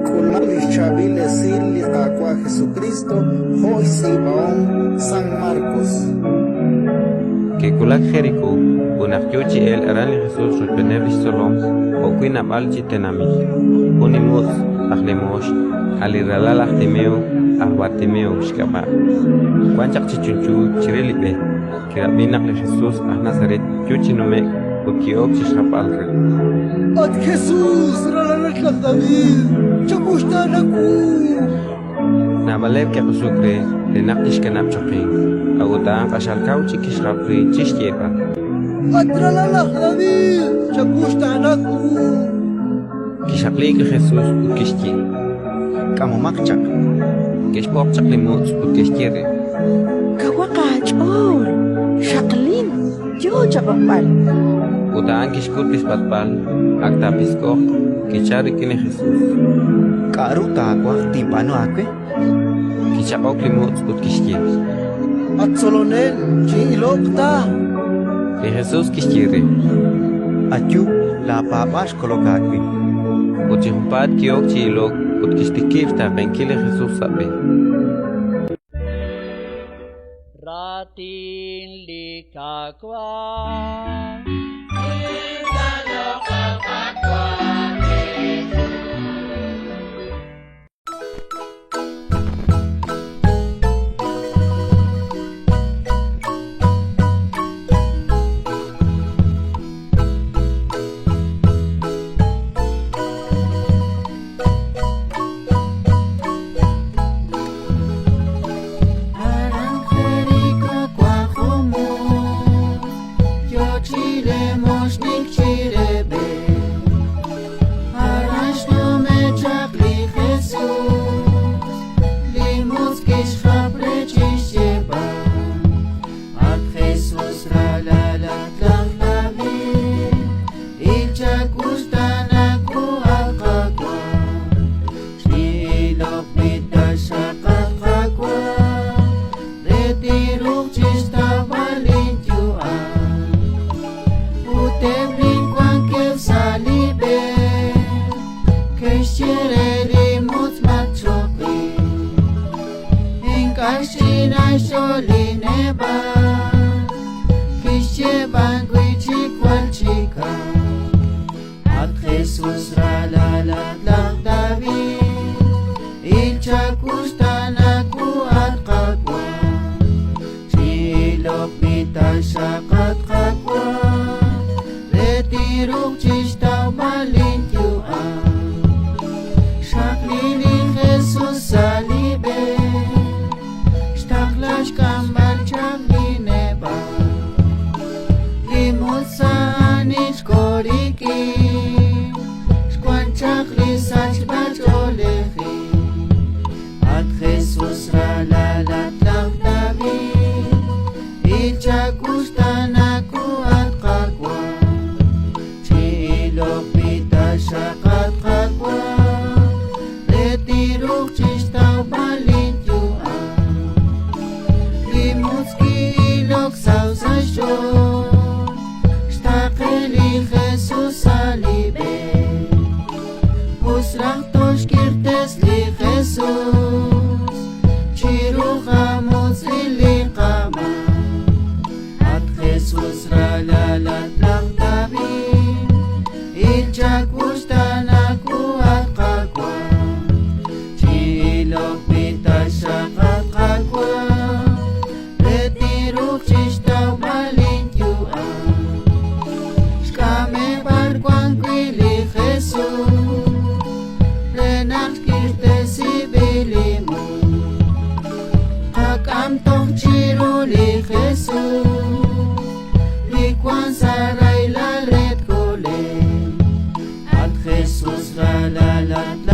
Kunali Chabile Sili Aqua Jesucristo, Hoy Sibaon, San Marcos. Que kulak Jericho, unakyochi el arani Jesús repenerli solom, o kuina balchi tenami. Unimus, ahlemos, aliralal ahtemeo, ahbartemeo, shkapa. Kwanchak chichunchu, chirelipe, kirabinak le Jesús, ah Nazaret, kyochi nome, ukiok chishapalre. Ad Jesús, Ralanak David, Chamushtanaku. Nabaleb que Jesús de naktish kanap chokin, agutaan kashalkau chikishrapri chishtiepa. Adralanak David, Chamushtanaku. Kishapli que Jesús ukishti. Kamumakchak. Kishpokchak limuts ukishtiere. Kawakach or shaklin yo chabapal. Utaan kishkutis patpal, aktapiskok, kichari kine Jesús. Karuta aqua timpano aque. Kichapok limuts ukishtiere. At solonel, chilokta. De Jesús kishtiere. Atyu la papash kolokakwi. Uchihumpat kiok chilok, utkishtikifta benkile Jesús sabe. Ratin likakwa. Jesús, la la la.